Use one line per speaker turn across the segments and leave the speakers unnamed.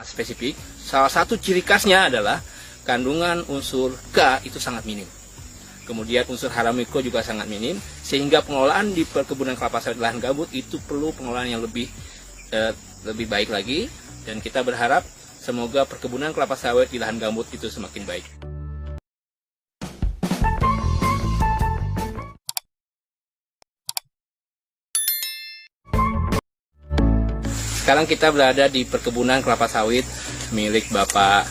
spesifik. Salah satu ciri khasnya adalah kandungan unsur K itu sangat minim. Kemudian unsur hara mikro juga sangat minim, sehingga pengelolaan di perkebunan kelapa sawit lahan gambut itu perlu pengelolaan yang lebih baik lagi, dan kita berharap semoga perkebunan kelapa sawit di lahan gambut itu semakin baik. Sekarang kita berada di perkebunan kelapa sawit milik Bapak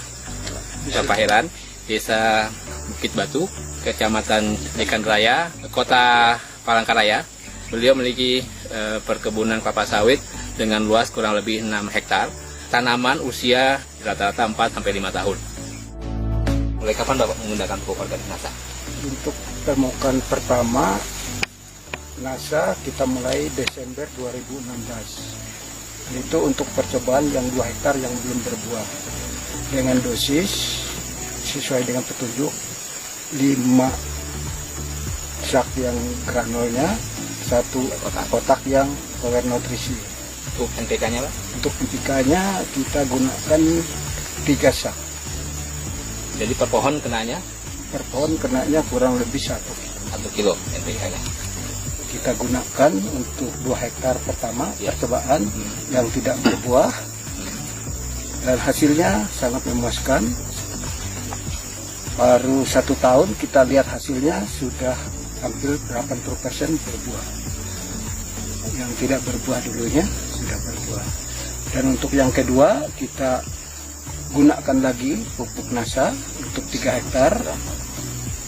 Heran, Desa Bukit Batu, Kecamatan Jekan Raya, Kota Palangkaraya. Beliau memiliki perkebunan kelapa sawit dengan luas kurang lebih 6 hektar. Tanaman usia rata-rata 4-5 tahun. Mulai kapan Bapak menggunakan pupuk organik NASA?
Untuk permukaan pertama NASA kita mulai Desember 2016. Itu untuk percobaan yang 2 hektar yang belum berbuah. Dengan dosis sesuai dengan petunjuk 5 sak yang granulnya, 1 kotak yang power nutrisi.
Untuk NPK-nya Pak?
Untuk NPK-nya kita gunakan 3 sak.
Jadi per pohon kenanya?
Per pohon kenanya kurang lebih 1
kilo NPK-nya.
Kita gunakan untuk 2 hektar pertama percobaan yang tidak berbuah, dan hasilnya sangat memuaskan. Baru 1 tahun kita lihat hasilnya sudah hampir 80% berbuah. Yang tidak berbuah dulunya sudah berbuah. Dan untuk yang kedua kita gunakan lagi pupuk NASA untuk 3 hektar.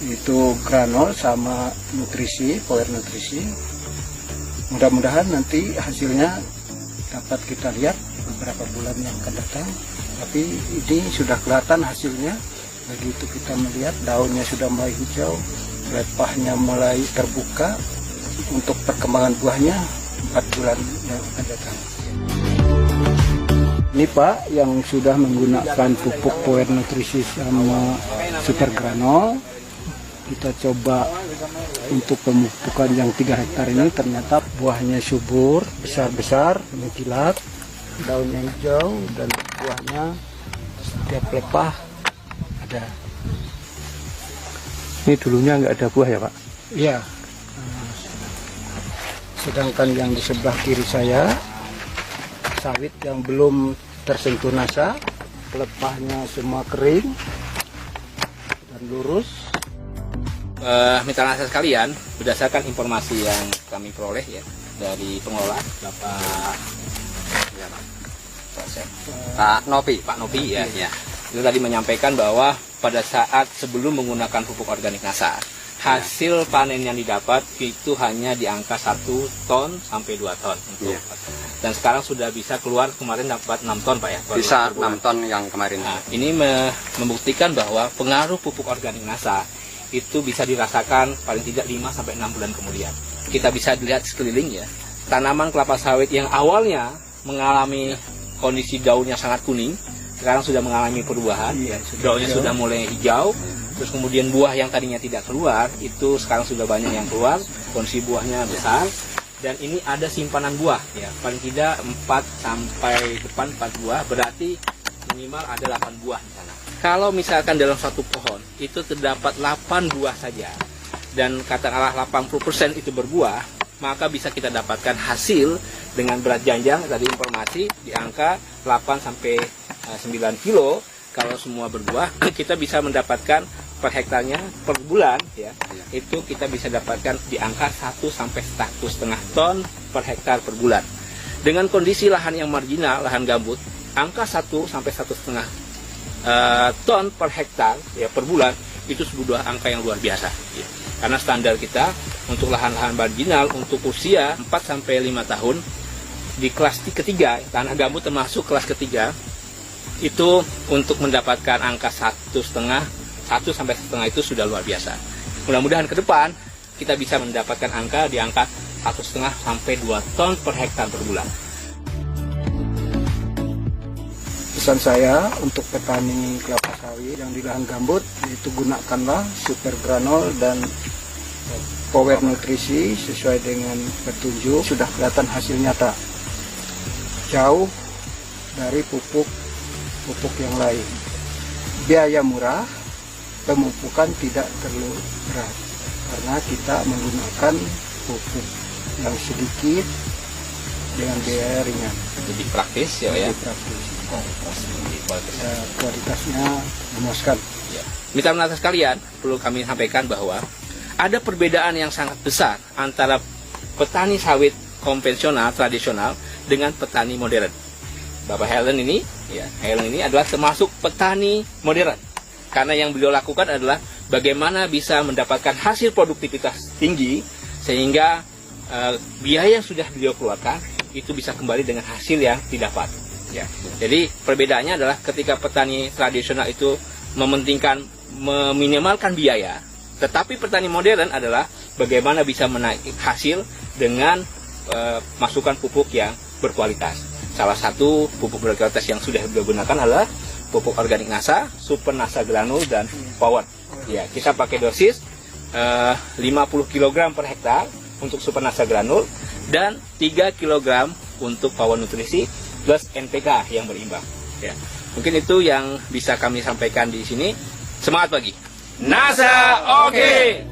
Itu granul sama nutrisi, power nutrisi. Mudah-mudahan nanti hasilnya dapat kita lihat beberapa bulan yang akan datang. Tapi ini sudah kelihatan hasilnya. Begitu kita melihat daunnya sudah mulai hijau, lepahnya mulai terbuka. Untuk perkembangan buahnya 4 bulan yang akan datang. Ini Pak yang sudah menggunakan pupuk power nutrisi sama super granul. Kita coba untuk pemupukan yang 3 hektar ini, ternyata buahnya subur, besar-besar, mengkilat, daunnya hijau, dan buahnya setiap lepah ada.
Ini dulunya nggak ada buah ya Pak?
Iya. Sedangkan yang di sebelah kiri saya, sawit yang belum tersentuh NASA, lepahnya semua kering dan lurus.
Mitra NASA sekalian, berdasarkan informasi yang kami peroleh ya dari pengelola Pak Nopi ya. Itu tadi menyampaikan bahwa pada saat sebelum menggunakan pupuk organik NASA, hasil panen yang didapat itu hanya di angka 1 ton sampai 2 ton. Dan sekarang sudah bisa keluar, kemarin dapat 6 ton Pak ya.
Bisa 6 ton yang kemarin.
Nah, ini membuktikan bahwa pengaruh pupuk organik NASA itu bisa dirasakan paling tidak 5-6 bulan kemudian. Kita bisa lihat sekeliling ya, tanaman kelapa sawit yang awalnya mengalami kondisi daunnya sangat kuning, sekarang sudah mengalami perubahan, daunnya sudah mulai hijau, terus kemudian buah yang tadinya tidak keluar, itu sekarang sudah banyak yang keluar, kondisi buahnya besar, dan ini ada simpanan buah, ya paling tidak 4 buah, berarti minimal ada 8 buah di sana. Kalau misalkan dalam satu pohon itu terdapat 8 buah saja, dan katakanlah 80% itu berbuah, maka bisa kita dapatkan hasil dengan berat janjang tadi informasi di angka 8-9 kilo. Kalau semua berbuah, kita bisa mendapatkan per hektarnya per bulan ya, itu kita bisa dapatkan di angka 1-1,5 ton per hektar per bulan. Dengan kondisi lahan yang marginal, lahan gambut, angka 1-1,5 ton per hektar ya per bulan itu sebuah angka yang luar biasa ya. Karena standar kita untuk lahan-lahan marginal untuk usia 4-5 tahun di kelas ketiga, tanah gambut termasuk kelas ketiga, itu untuk mendapatkan angka 1,5 itu sudah luar biasa. Mudah-mudahan ke depan kita bisa mendapatkan angka di angka 1,5-2 ton per hektar per bulan.
Pesan saya untuk petani kelapa sawit yang di lahan gambut, itu gunakanlah super granul dan power nutrisi sesuai dengan petunjuk. Sudah kelihatan hasil nyata, jauh dari pupuk pupuk yang lain. Biaya murah, pemupukan tidak terlalu berat karena kita menggunakan pupuk yang sedikit dengan biaya ringan.
Lebih praktis ya, ya.
Lebih praktis.
Kualitas.
Kualitasnya memuaskan.
Ya. Mitra-mitra sekalian, perlu kami sampaikan bahwa ada perbedaan yang sangat besar antara petani sawit konvensional tradisional dengan petani modern. Bapak Helen ini adalah termasuk petani modern. Karena yang beliau lakukan adalah bagaimana bisa mendapatkan hasil produktivitas tinggi sehingga biaya yang sudah beliau keluarkan itu bisa kembali dengan hasil yang didapat. Ya. Jadi perbedaannya adalah ketika petani tradisional itu meminimalkan biaya, tetapi petani modern adalah bagaimana bisa menaikkan hasil dengan masukan pupuk yang berkualitas. Salah satu pupuk berkualitas yang sudah beliau gunakan adalah pupuk organik NASA, Super NASA Granul, dan Power. Ya, kita pakai dosis 50 kg per hektar untuk Super NASA Granul dan 3 kg untuk Power Nutrisi plus NPK yang berimbang. Ya. Mungkin itu yang bisa kami sampaikan di sini. Semangat pagi. NASA oke.